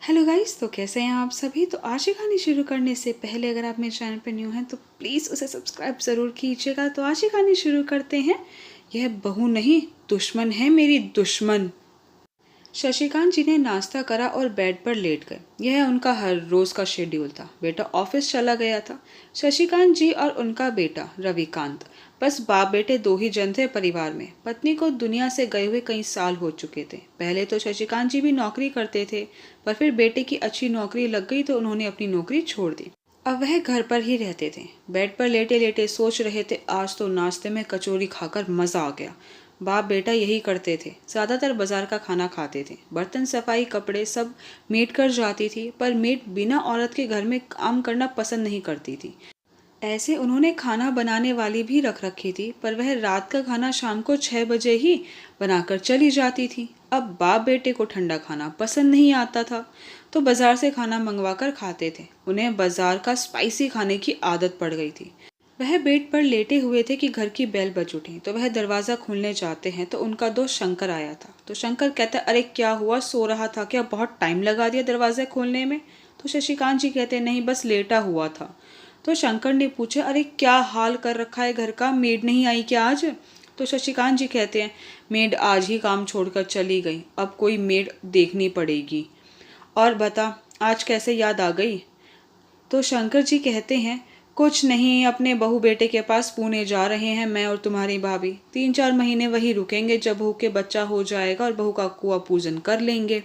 Hello guys, तो कैसे हैं आप सभी। तो आज की कहानी शुरू करने से पहले अगर आप मेरे चैनल पर न्यू हैं तो प्लीज़ उसे सब्सक्राइब ज़रूर कीजिएगा। तो आज की कहानी शुरू करते हैं। यह बहू नहीं, दुश्मन है मेरी दुश्मन। शशिकांत जी ने नाश्ता करा और बेड पर लेट गए। यह उनका हर रोज का शेड्यूल था। बेटा ऑफिस चला गया था। शशिकांत जी और उनका बेटा रविकांत, बस बाप बेटे दो ही जन थे परिवार में। पत्नी को दुनिया से गए हुए कई साल हो चुके थे। पहले तो शशिकांत जी भी नौकरी करते थे, पर फिर बेटे की अच्छी नौकरी लग गई तो उन्होंने अपनी नौकरी छोड़ दी। अब वह घर पर ही रहते थे। बेड पर लेटे लेटे सोच रहे थे, आज तो नाश्ते में कचौरी खाकर मजा आ गया। बाप बेटा यही करते थे। ज़्यादातर बाजार का खाना खाते थे। बर्तन सफाई कपड़े सब मेड कर जाती थी, पर मेड बिना औरत के घर में काम करना पसंद नहीं करती थी। ऐसे उन्होंने खाना बनाने वाली भी रख रखी थी, पर वह रात का खाना शाम को 6 बजे ही बनाकर चली जाती थी। अब बाप बेटे को ठंडा खाना पसंद नहीं आता था, तो बाजार से खाना मंगवा कर खाते थे। उन्हें बाजार का स्पाइसी खाने की आदत पड़ गई थी। वह बेड पर लेटे हुए थे कि घर की बेल बज उठी। तो वह दरवाज़ा खोलने जाते हैं तो उनका दोस्त शंकर आया था। तो शंकर कहता, अरे क्या हुआ, सो रहा था क्या, बहुत टाइम लगा दिया दरवाज़ा खोलने में। तो शशिकांत जी कहते, नहीं बस लेटा हुआ था। तो शंकर ने पूछा, अरे क्या हाल कर रखा है घर का, मेड नहीं आई क्या आज। तो शशिकांत जी कहते हैं, मेड आज ही काम छोड़कर चली गई, अब कोई मेड देखनी पड़ेगी। और बता, आज कैसे याद आ गई। तो शंकर जी कहते हैं, कुछ नहीं, अपने बहू बेटे के पास पुणे जा रहे हैं, मैं और तुम्हारी भाभी। 3-4 महीने वहीं रुकेंगे, जब बहू के बच्चा हो जाएगा और बहू का कुआ पूजन कर लेंगे,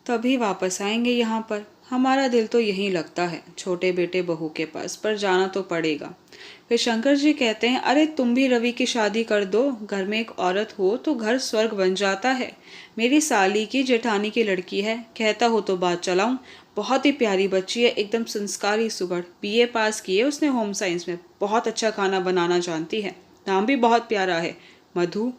तभी वापस आएंगे यहाँ पर। हमारा दिल तो यहीं लगता है, छोटे बेटे बहू के पास, पर जाना तो पड़ेगा। फिर शंकर जी कहते हैं, अरे तुम भी रवि की शादी कर दो, घर में एक औरत हो तो घर स्वर्ग बन जाता है। मेरी साली की जेठानी की लड़की है, कहता हो तो बात चलाऊं। बहुत ही प्यारी बच्ची है, एकदम संस्कारी सुगढ़, बीए पास की है उसने होम साइंस में, बहुत अच्छा खाना बनाना जानती है, नाम भी बहुत प्यारा है, मधु।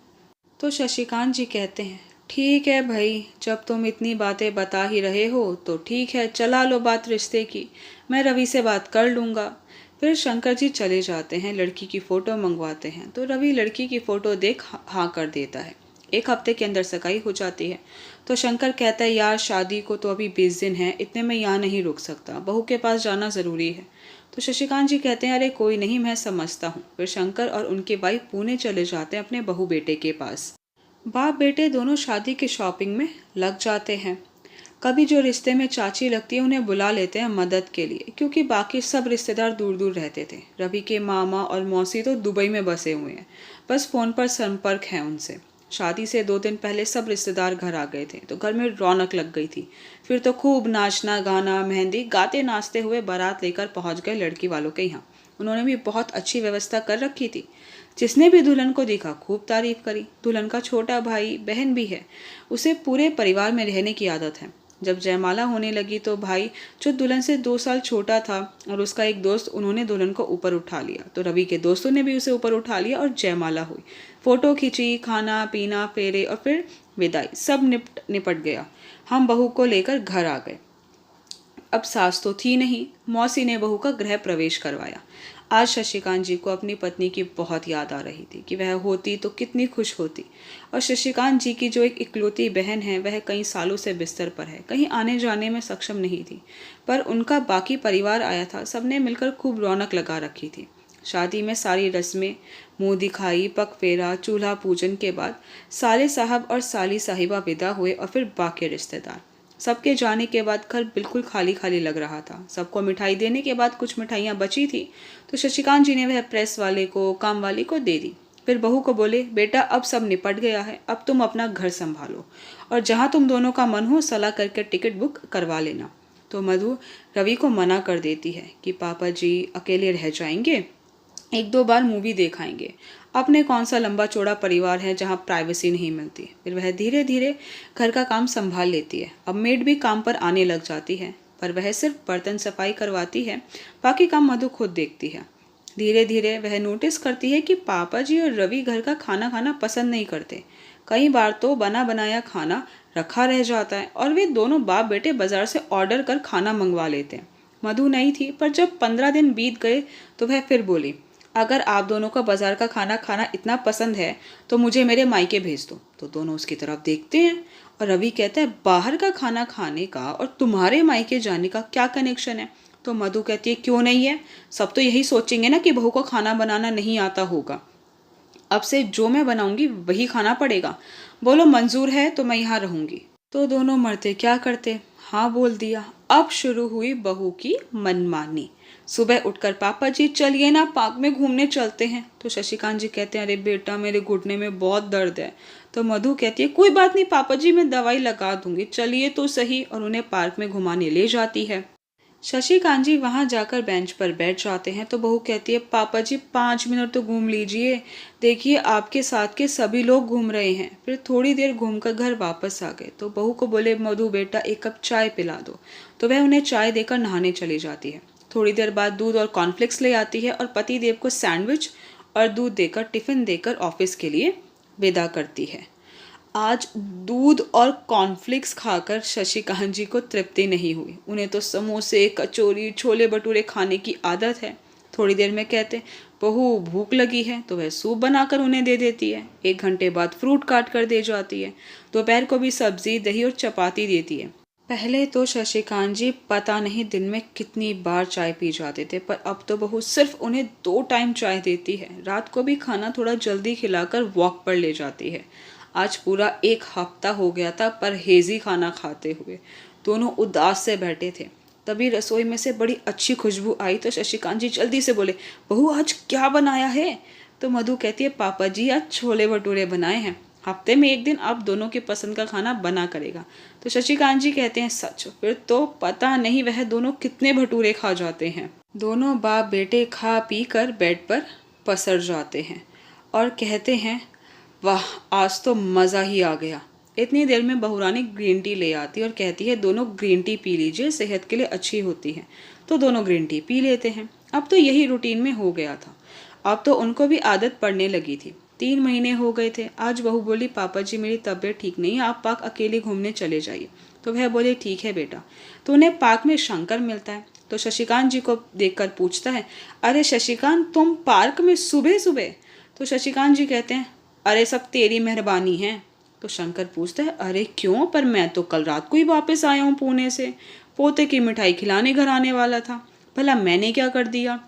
तो शशिकांत जी कहते हैं, ठीक है भाई, जब तुम इतनी बातें बता ही रहे हो तो ठीक है, चला लो बात रिश्ते की, मैं रवि से बात कर लूँगा। फिर शंकर जी चले जाते हैं, लड़की की फ़ोटो मंगवाते हैं। तो रवि लड़की की फ़ोटो देख हाँ कर देता है। 1 हफ्ते के अंदर सगाई हो जाती है। तो शंकर कहता है, यार शादी को तो अभी 20 दिन है, इतने में यहाँ नहीं रुक सकता, बहू के पास जाना ज़रूरी है। तो शशिकांत जी कहते हैं, अरे कोई नहीं, मैं समझता हूँ। फिर शंकर और उनकी वाइफ पुणे चले जाते हैं अपने बहू बेटे के पास। बाप बेटे दोनों शादी की शॉपिंग में लग जाते हैं। कभी जो रिश्ते में चाची लगती है उन्हें बुला लेते हैं मदद के लिए, क्योंकि बाकी सब रिश्तेदार दूर दूर रहते थे। रवि के मामा और मौसी तो दुबई में बसे हुए हैं, बस फ़ोन पर संपर्क है उनसे। शादी से 2 दिन पहले सब रिश्तेदार घर आ गए थे, तो घर में रौनक लग गई थी। फिर तो खूब नाचना गाना मेहंदी, गाते नाचते हुए बारात लेकर पहुंच गए लड़की वालों के यहाँ। उन्होंने भी बहुत अच्छी व्यवस्था कर रखी थी। जिसने भी दुल्हन को देखा खूब तारीफ करी। दुल्हन का छोटा भाई बहन भी है, उसे पूरे परिवार में रहने की आदत है। जब जयमाला होने लगी तो भाई जो दुल्हन से 2 साल छोटा था और उसका एक दोस्त, उन्होंने दुल्हन को ऊपर उठा लिया। तो रवि के दोस्तों ने भी उसे ऊपर उठा लिया और जयमाला हुई। फोटो खींची, खाना पीना, फेरे और फिर विदाई, सब निपट गया। हम बहू को लेकर घर आ गए। अब सास तो थी नहीं, मौसी ने बहू का गृह प्रवेश करवाया। आज शशिकांत जी को अपनी पत्नी की बहुत याद आ रही थी कि वह होती तो कितनी खुश होती। और शशिकांत जी की जो एक इकलौती बहन है, वह कई सालों से बिस्तर पर है, कहीं आने जाने में सक्षम नहीं थी, पर उनका बाकी परिवार आया था। सबने मिलकर खूब रौनक लगा रखी थी। शादी में सारी रस्में, मुंह दिखाई, पग फेरा, चूल्हा पूजन के बाद साले साहब और साली साहिबा विदा हुए और फिर बाकी रिश्तेदार। सबके जाने के बाद घर बिल्कुल खाली खाली लग रहा था। सबको मिठाई देने के बाद कुछ मिठाइयाँ बची थी, तो शशिकांत जी ने वह प्रेस वाले को, काम वाली को दे दी। फिर बहू को बोले, बेटा अब सब निपट गया है, अब तुम अपना घर संभालो और जहाँ तुम दोनों का मन हो सलाह करके टिकट बुक करवा लेना। तो मधु रवि को मना कर देती है कि पापा जी अकेले रह जाएंगे, 1-2 बार मूवी दिखाएंगे, अपने कौन सा लंबा चौड़ा परिवार है जहाँ प्राइवेसी नहीं मिलती। फिर वह धीरे धीरे घर का काम संभाल लेती है। अब मेड भी काम पर आने लग जाती है, पर वह सिर्फ बर्तन सफाई करवाती है, बाकी काम मधु खुद देखती है। धीरे धीरे वह नोटिस करती है कि पापा जी और रवि घर का खाना खाना पसंद नहीं करते। कई बार तो बना बनाया खाना रखा रह जाता है और वे दोनों बाप बेटे बाजार से ऑर्डर कर खाना मंगवा लेते हैं। मधु नहीं थी, पर जब 15 दिन बीत गए तो वह फिर बोली, अगर आप दोनों का बाजार का खाना खाना इतना पसंद है तो मुझे मेरे मायके भेज दो। तो दोनों उसकी तरफ देखते हैं और रवि कहता है बाहर का खाना खाने का और तुम्हारे मायके जाने का क्या कनेक्शन है? तो मधु कहती है क्यों नहीं है, सब तो यही सोचेंगे ना कि बहू को खाना बनाना नहीं आता होगा। अब से जो मैं बनाऊंगी वही खाना पड़ेगा। बोलो मंजूर है तो मैं यहाँ रहूंगी। तो दोनों मर्दे क्या करते, हाँ बोल दिया। अब शुरू हुई बहू की मनमानी। सुबह उठकर पापा जी चलिए ना पार्क में घूमने चलते हैं। तो शशिकांत जी कहते हैं अरे बेटा मेरे घुटने में बहुत दर्द है। तो मधु कहती है कोई बात नहीं पापा जी, मैं दवाई लगा दूंगी, चलिए तो सही, और उन्हें पार्क में घुमाने ले जाती है। शशिकांत जी वहां जाकर बेंच पर बैठ जाते हैं तो बहू कहती है पापा जी 5 मिनट तो घूम लीजिए, देखिए आपके साथ के सभी लोग घूम रहे हैं। फिर थोड़ी देर घूमकर घर वापस आ गए तो बहू को बोले मधु बेटा एक कप चाय पिला दो। तो वह उन्हें चाय देकर नहाने चली जाती है। थोड़ी देर बाद दूध और कॉर्नफ्लेक्स ले आती है और पति देव को सैंडविच और दूध देकर टिफिन देकर ऑफिस के लिए विदा करती है। आज दूध और कॉर्नफ्लेक्स खाकर शशिकांत जी को तृप्ति नहीं हुई। उन्हें तो समोसे कचौरी छोले भटूरे खाने की आदत है। थोड़ी देर में कहते बहू भूख लगी है तो वह सूप बनाकर उन्हें दे देती है। 1 घंटे बाद फ्रूट काट कर दे जाती है। दोपहर को भी सब्जी दही और चपाती देती है। पहले तो शशिकांत जी पता नहीं दिन में कितनी बार चाय पी जाते थे, पर अब तो बहू सिर्फ उन्हें 2 टाइम चाय देती है। रात को भी खाना थोड़ा जल्दी खिलाकर वॉक पर ले जाती है। आज पूरा 1 हफ्ता हो गया था परहेजी खाना खाते हुए। दोनों उदास से बैठे थे। तभी रसोई में से बड़ी अच्छी खुशबू आई तो शशिकांत जी जल्दी से बोले बहू आज क्या बनाया है? तो मधु कहती है पापा जी आज छोले भटूरे बनाए हैं, हफ्ते में 1 दिन आप दोनों की पसंद का खाना बना करेगा। तो शशिकांत जी कहते हैं सच? फिर तो पता नहीं वह दोनों कितने भटूरे खा जाते हैं। दोनों बाप बेटे खा पी कर बेड पर पसर जाते हैं और कहते हैं वाह आज तो मज़ा ही आ गया। इतनी देर में बहुरानी ग्रीन टी ले आती और कहती है दोनों ग्रीन टी पी लीजिए, सेहत के लिए अच्छी होती है। तो दोनों ग्रीन टी पी लेते हैं। अब तो यही रूटीन में हो गया था। अब तो उनको भी आदत पड़ने लगी थी। 3 महीने हो गए थे। आज बहू बोली पापा जी मेरी तबीयत ठीक नहीं है, आप पार्क अकेले घूमने चले जाइए। तो वह बोले ठीक है बेटा। तो उन्हें पार्क में शंकर मिलता है तो शशिकांत जी को देखकर पूछता है अरे शशिकांत तुम पार्क में सुबह सुबह? तो शशिकांत जी कहते हैं अरे सब तेरी मेहरबानी है। तो शंकर पूछता है अरे क्यों, पर मैं तो कल रात को ही वापस आया हूँ पुणे से, पोते की मिठाई खिलाने घर आने वाला था, भला मैंने क्या कर दिया?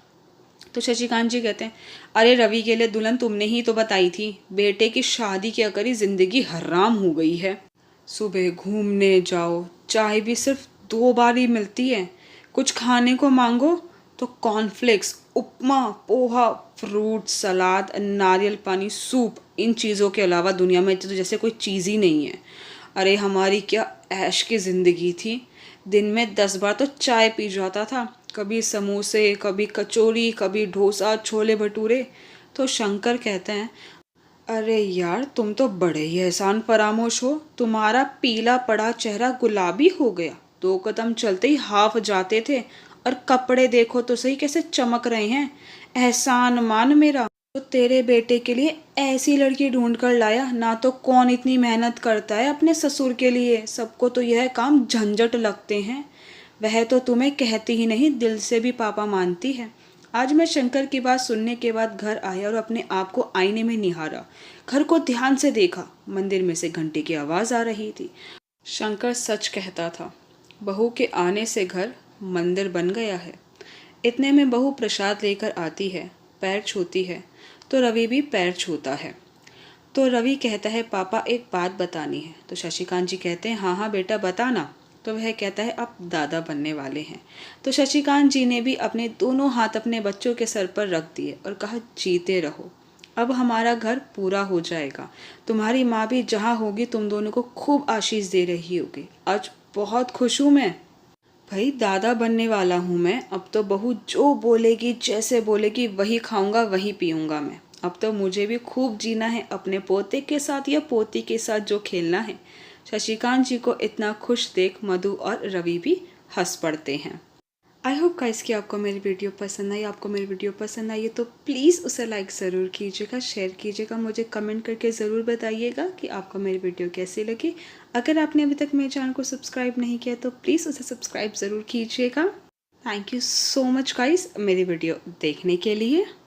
तो शशिकांत जी कहते हैं अरे रवि के लिए दुल्हन तुमने ही तो बताई थी, बेटे की शादी क्या करी जिंदगी हराम हो गई है। सुबह घूमने जाओ, चाय भी सिर्फ 2 बार ही मिलती है, कुछ खाने को मांगो तो कॉर्नफ्लेक्स उपमा पोहा फ्रूट सलाद नारियल पानी सूप, इन चीज़ों के अलावा दुनिया में तो जैसे कोई चीज़ ही नहीं है। अरे हमारी क्या ऐश की ज़िंदगी थी, दिन में 10 बार तो चाय पी जाता था, कभी समोसे कभी कचौरी कभी डोसा छोले भटूरे। तो शंकर कहते हैं अरे यार तुम तो बड़े ही एहसान फरामोश हो, तुम्हारा पीला पड़ा चेहरा गुलाबी हो गया, 2 कदम चलते ही हाफ जाते थे, और कपड़े देखो तो सही कैसे चमक रहे हैं। एहसान मान मेरा, तो तेरे बेटे के लिए ऐसी लड़की ढूंढ कर लाया, ना तो कौन इतनी मेहनत करता है अपने ससुर के लिए, सबको तो यह काम झंझट लगते हैं। वह तो तुम्हें कहती ही नहीं दिल से भी पापा मानती है। आज मैं शंकर की बात सुनने के बाद घर आया और अपने आप को आईने में निहारा, घर को ध्यान से देखा, मंदिर में से घंटी की आवाज़ आ रही थी। शंकर सच कहता था, बहू के आने से घर मंदिर बन गया है। इतने में बहू प्रसाद लेकर आती है, पैर छूती है तो रवि भी पैर छूता है। तो रवि कहता है पापा एक बात बतानी है। तो शशिकांत जी कहते हैं हाँ हाँ बेटा बताना। तो वह कहता है आप दादा बनने वाले हैं। तो शशिकांत जी ने भी अपने दोनों हाथ अपने बच्चों के सर पर रख दिए और कहा जीते रहो, अब हमारा घर पूरा हो जाएगा, तुम्हारी माँ भी जहाँ होगी तुम दोनों को खूब आशीष दे रही होगी। आज बहुत खुश हूँ मैं, भाई दादा बनने वाला हूँ मैं। अब तो बहू जो बोलेगी जैसे बोलेगी वही खाऊंगा वही पीऊंगा मैं। अब तो मुझे भी खूब जीना है, अपने पोते के साथ या पोती के साथ जो खेलना है। शशिकांत जी को इतना खुश देख मधु और रवि भी हंस पड़ते हैं। आई होप गाइस कि आपको मेरी वीडियो पसंद आई। आपको मेरी वीडियो पसंद आई है तो प्लीज़ उसे लाइक ज़रूर कीजिएगा, शेयर कीजिएगा, मुझे कमेंट करके ज़रूर बताइएगा कि आपको मेरी वीडियो कैसी लगी। अगर आपने अभी तक मेरे चैनल को सब्सक्राइब नहीं किया तो प्लीज़ उसे सब्सक्राइब ज़रूर कीजिएगा। Thank you so much guys मेरी वीडियो देखने के लिए।